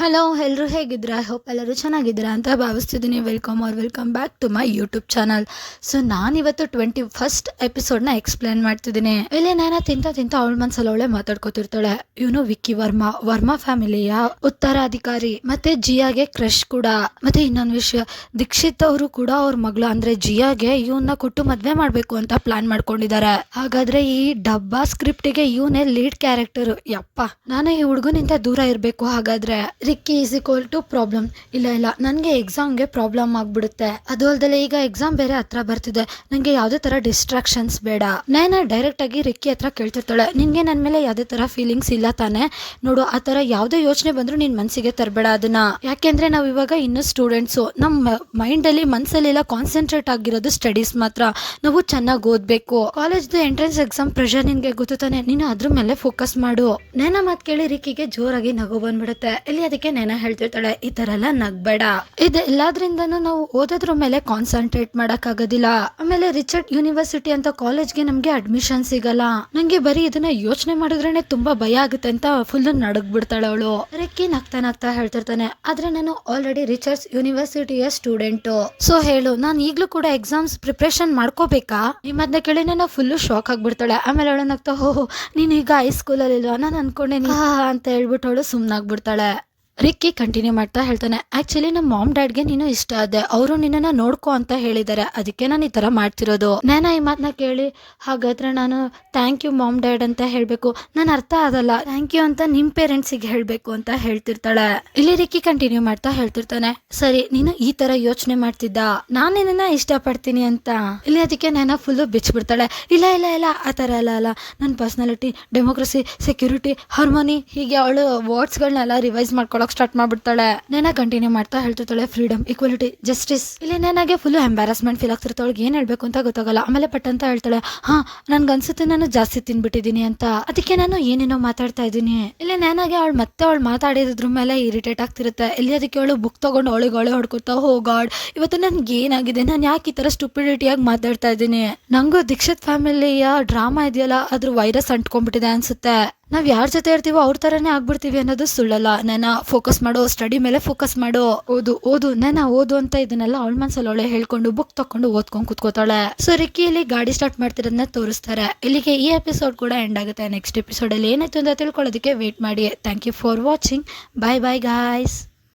Hello ಎಲ್ಲರೂ ಹೇಗಿದ್ದೀರಾ? I hope ಎಲ್ಲರೂ ಚೆನ್ನಾಗಿದ್ದೀರಾ ಅಂತ ಭಾವಿಸ್ತಿದ್ದೀನಿ. Welcome back to my YouTube channel. So ನಾನಿವತ್ತು 21st ಎಪಿಸೋಡ್ನ ಎಕ್ಸ್ಪ್ಲೇನ್ ಮಾಡ್ತಿದ್ದೀನಿ. ಇಲ್ಲಿ ನಾನು ತಿಂತ ಅವಳ ಮನ್ಸಲ್ಲಿ ಅವಳೆ ಮಾತಾಡ್ಕೋತಿರ್ತಾಳೆ. ಇವನು ವಿಕ್ಕಿ ವರ್ಮಾ ಫ್ಯಾಮಿಲಿಯ ಉತ್ತರಾಧಿಕಾರಿ, ಮತ್ತೆ ಜಿಯಾಗೆ ಕ್ರಶ್ ಕೂಡ. ಮತ್ತೆ ಇನ್ನೊಂದು ವಿಷಯ, ದೀಕ್ಷಿತ್ ಅವರು ಕೂಡ ಅವ್ರ ಮಗಳು ಅಂದ್ರೆ ಜಿಯಾಗೆ ಇವನ್ನ ಕೊಟ್ಟು ಮದ್ವೆ ಮಾಡ್ಬೇಕು ಅಂತ ಪ್ಲಾನ್ ಮಾಡ್ಕೊಂಡಿದ್ದಾರೆ. ಹಾಗಾದ್ರೆ ಈ ಡಬ್ಬಾ ಸ್ಕ್ರಿಪ್ಟಿಗೆ ಇವನೇ ಲೀಡ್ ಕ್ಯಾರೆಕ್ಟರ್. ಯಪ್ಪ, ನಾನು ಈ ಹುಡುಗನಿಂದ ದೂರ ಇರಬೇಕು. ಹಾಗಾದ್ರೆ Ricky is equal to problem. ಇಲ್ಲ ನನಗೆ ಎಕ್ಸಾಮ್ಗೆ ಪ್ರಾಬ್ಲಮ್ ಆಗ್ಬಿಡುತ್ತೆ. ಅದು ಅಲ್ದಲೆ ಈಗ ಎಕ್ಸಾಮ್ ಬೇರೆ ಹತ್ರ ಬರ್ತಿದೆ, ನಂಗೆ ಯಾವುದೇ ತರ ಡಿಸ್ಟ್ರಾಕ್ಷನ್ಸ್ ಬೇಡ. ನಾನು ಡೈರೆಕ್ಟ್ ಆಗಿ ರಿಕ್ಕಿ ಹತ್ರ ಕೇಳ್ತಿರ್ತಾಳೆ, ನಿನ್ಗೆ ನನ್ನ ಮೇಲೆ ಯಾವುದೇ ತರ ಫೀಲಿಂಗ್ಸ್ ಇಲ್ಲ ತಾನೆ? ನೋಡು, ಆ ತರ ಯಾವುದೇ ಯೋಚನೆ ಬಂದ್ರು ನಿನ್ ಮನ್ಸಿಗೆ ತರಬೇಡ ಅದನ್ನ. ಯಾಕೆಂದ್ರೆ ನಾವ್ ಇವಾಗ ಇನ್ನು ಸ್ಟೂಡೆಂಟ್ಸು, ನಮ್ಮ ಮೈಂಡ್ ಅಲ್ಲಿ ಮನ್ಸಲ್ಲೆಲ್ಲ ಕಾನ್ಸಂಟ್ರೇಟ್ ಆಗಿರೋದು ಸ್ಟಡೀಸ್ ಮಾತ್ರ. ನಾವು ಚೆನ್ನಾಗಿ ಓದ್ಬೇಕು. ಕಾಲೇಜ್ದು ಎಂಟ್ರೆನ್ಸ್ ಎಕ್ಸಾಮ್ ಪ್ರೆಷರ್ ನಿನ್ಗೆ ಗೊತ್ತು ತಾನೆ, ನೀನು ಅದ್ರ ಮೇಲೆ ಫೋಕಸ್ ಮಾಡು. ನೇನ ಮಾತ್ ಕೇಳಿ ರಿಕ್ಕಿಗೆ ಜೋರಾಗಿ ನಗು ಬಂದ್ಬಿಡುತ್ತೆ. ಇಲ್ಲಿ ಅದಕ್ಕೆ ನೇನ ಹೇಳ್ತಿರ್ತಾಳೆ, ಈ ತರ ಎಲ್ಲ ನಗ್ಬೇಡ, ಇದೆಲ್ಲದ್ರಿಂದನೂ ನಾವು ಓದೋದ್ರ ಮೇಲೆ ಕಾನ್ಸಂಟ್ರೇಟ್ ಮಾಡಕ್ ಆಗೋದಿಲ್ಲ. ಆಮೇಲೆ ರಿಚರ್ಡ್ ಯೂನಿವರ್ಸಿಟಿ ಅಂತ ಕಾಲೇಜ್ಗೆ ನಮ್ಗೆ ಅಡ್ಮಿಷನ್ ಸಿಗಲ್ಲ. ನಂಗೆ ಬರೀ ಇದನ್ನ ಯೋಚನೆ ಮಾಡಿದ್ರೇನೆ ತುಂಬಾ ಭಯ ಆಗುತ್ತೆ ಅಂತ ಫುಲ್ ನಡಗ್ಬಿಡ್ತಾಳೆ ಅವಳು. ರಿಕ್ಕಿ ನಗ್ತಾ ಹೇಳ್ತಿರ್ತಾನೆ, ಆದ್ರೆ ನಾನು ಆಲ್ರೆಡಿ ರಿಚರ್ಡ್ ಯೂನಿವರ್ಸಿಟಿಯ ಸ್ಟೂಡೆಂಟ್. ಸೊ ಹೇಳು, ನಾನು ಈಗ್ಲೂ ಕೂಡ ಎಕ್ಸಾಮ್ಸ್ ಪ್ರಿಪರೇಷನ್ ಮಾಡ್ಕೋಬೇಕಾ? ಈ ಮಧ್ಯ ಕೇಳಿ ನಾನು ಫುಲ್ ಶಾಕ್ ಆಗ್ಬಿಡ್ತಾಳೆ. ಆಮೇಲೆ ಅವಳು ನಗ್ತಾ, ಹೋ ನೀನ್ ಈಗ ಹೈಸ್ಕೂಲಲ್ಲಿ ಇಲ್ವಾ, ನಾನು ಅನ್ಕೊಂಡೆ ಅಂತ ಹೇಳ್ಬಿಟ್ಟು ಅವಳು ಸುಮ್ನಾಗ್ಬಿಡ್ತಾಳೆ. ರಿಕ್ಕಿ ಕಂಟಿನ್ಯೂ ಮಾಡ್ತಾ ಹೇಳ್ತಾನೆ, ಆಕ್ಚುಲಿ ನಮ್ಮ ಮಾಮ್ ಡ್ಯಾಡ್ಗೆ ನೀನು ಇಷ್ಟ ಆದೆ, ಅವರು ನಿನ್ನನ್ನ ನೋಡ್ಕೊ ಅಂತ ಹೇಳಿದ್ದಾರೆ, ಅದಕ್ಕೆ ನಾನು ಈ ತರ ಮಾಡ್ತಿರೋದು. ನಾನು ಈ ಮಾತನ್ನ ಕೇಳಿ, ಹಾಗಾದ್ರೆ ನಾನು ಥ್ಯಾಂಕ್ ಯು ಮಾಮ್ ಡ್ಯಾಡ್ ಅಂತ ಹೇಳ್ಬೇಕು? ನಾನು ಅರ್ಥ ಆಗಲ್ಲ, ಥ್ಯಾಂಕ್ ಯು ಅಂತ ನಿಮ್ ಪೇರೆಂಟ್ಸಿಗೆ ಹೇಳ್ಬೇಕು ಅಂತ ಹೇಳ್ತಿರ್ತಾಳೆ. ಇಲ್ಲಿ ರಿಕ್ಕಿ ಕಂಟಿನ್ಯೂ ಮಾಡ್ತಾ ಹೇಳ್ತಿರ್ತಾನೆ, ಸರಿ ನೀನು ಈ ತರ ಯೋಚನೆ ಮಾಡ್ತಿದ್ದ, ನಾನು ನಿನ್ನ ಇಷ್ಟ ಪಡ್ತೀನಿ ಅಂತ. ಇಲ್ಲಿ ಅದಕ್ಕೆ ನಾನು ಫುಲ್ಲು ಬಿಚ್ಬಿಡ್ತಾಳೆ. ಇಲ್ಲ ಆ ತರ ಅಲ್ಲ, ನನ್ನ ಪರ್ಸನಾಲಿಟಿ, ಡೆಮೋಕ್ರಸಿ, ಸೆಕ್ಯೂರಿಟಿ, ಹಾರ್ಮೋನಿ, ಹೀಗೆ ಅವಳು ವರ್ಡ್ಸ್ಗಳನ್ನೆಲ್ಲ ರಿವೈಸ್ ಮಾಡ್ಕೊಳಕ್ ಸ್ಟಾರ್ಟ್ ಮಾಡ್ಬಿಡ್ತಾಳೆ. ನೇನ ಕಂಟಿನ್ಯೂ ಮಾಡ್ತಾ ಹೇಳ್ತಿರ್ತಾಳೆ, ಫ್ರೀಡಮ್, ಈಕ್ವಾಲಿಟಿ, ಜಸ್ಟಿಸ್. ಇಲ್ಲಿ ನನಗೆ ಫುಲ್ ಎಂಬಾರಸ್ಮೆಂಟ್ ಫೀಲ್ ಆಗ್ತಿರ್ತಾಳೆ. ಅವಳಿಗೆ ಏನ್ ಹೇಳ್ಬೇಕು ಅಂತ ಗೊತ್ತಾಗಲ್ಲ. ಆಮೇಲೆ ಪಟ್ ಅಂತ ಹೇಳ್ತಾಳೆ, ನನ್ಗನ್ಸುತ್ತೆ ನಾನು ಜಾಸ್ತಿ ತಿನ್ಬಿಟ್ಟಿದೀನಿ ಅಂತ, ಅದಕ್ಕೆ ನಾನು ಏನೇನೋ ಮಾತಾಡ್ತಾ ಇದ್ದೀನಿ. ಇಲ್ಲಿ ನನಗೆ ಅವಳು ಮಾತಾಡಿದ್ರ ಮೇಲೆ ಇರಿಟೇಟ್ ಆಗ್ತಿರುತ್ತೆ. ಇಲ್ಲಿ ಅದಕ್ಕೆ ಅವಳು ಬುಕ್ ತಗೊಂಡು ಅವಳಿಗೆ ಹೊಡ್ಕೊತಾ, ಹೋ ಗಾಡ್, ಇವತ್ತು ನನ್ಗೆ ಏನಾಗಿದೆ, ನಾನು ಯಾಕೆ ಈ ತರ ಸ್ಟುಪಿಡಿಟಿಯಾಗಿ ಮಾತಾಡ್ತಾ ಇದ್ದೀನಿ? ನಂಗೂ ದೀಕ್ಷಿತ್ ಫ್ಯಾಮಿಲಿಯ ಡ್ರಾಮಾ ಇದೆಯಲ್ಲ, ಅದ್ರ ವೈರಸ್ ಅಂಟ್ಕೊಂಡ್ಬಿಟ್ಟಿದೆ ಅನ್ಸುತ್ತೆ. ನಾವ್ ಯಾರ ಜೊತೆ ಇರ್ತೀವೋ ಅವ್ರ ತರನೇ ಆಗ್ಬಿಡ್ತೀವಿ ಅನ್ನೋದು ಸುಳ್ಳಲ್ಲ. ನಾನು ಫೋಕಸ್ ಮಾಡು, ಸ್ಟಡಿ ಮೇಲೆ ಫೋಕಸ್ ಮಾಡು, ಓದು ನಾನು ಓದು ಅಂತ ಇದನ್ನೆಲ್ಲ ಅವಳ ಮನ್ಸಲ್ಲಿ ಅವಳೆ ಹೇಳ್ಕೊಂಡು ಬುಕ್ ತಕೊಂಡು ಓದ್ಕೊಂಡು ಕುತ್ಕೋತಾಳೆ. ಸೊ ರಿಕ್ಕಿ ಇಲ್ಲಿ ಗಾಡಿ ಸ್ಟಾರ್ಟ್ ಮಾಡ್ತಿರೋದನ್ನ ತೋರಿಸ್ತಾರೆ. ಇಲ್ಲಿಗೆ ಈ ಎಪಿಸೋಡ್ ಕೂಡ ಎಂಡ್ ಆಗುತ್ತೆ. ನೆಕ್ಸ್ಟ್ ಎಪಿಸೋಡ್ ಅಲ್ಲಿ ಏನಾಯ್ತು ಅಂತ ತಿಳ್ಕೊಳ್ಳೋದಕ್ಕೆ ವೇಟ್ ಮಾಡಿ. Thank you for watching. Bye guys.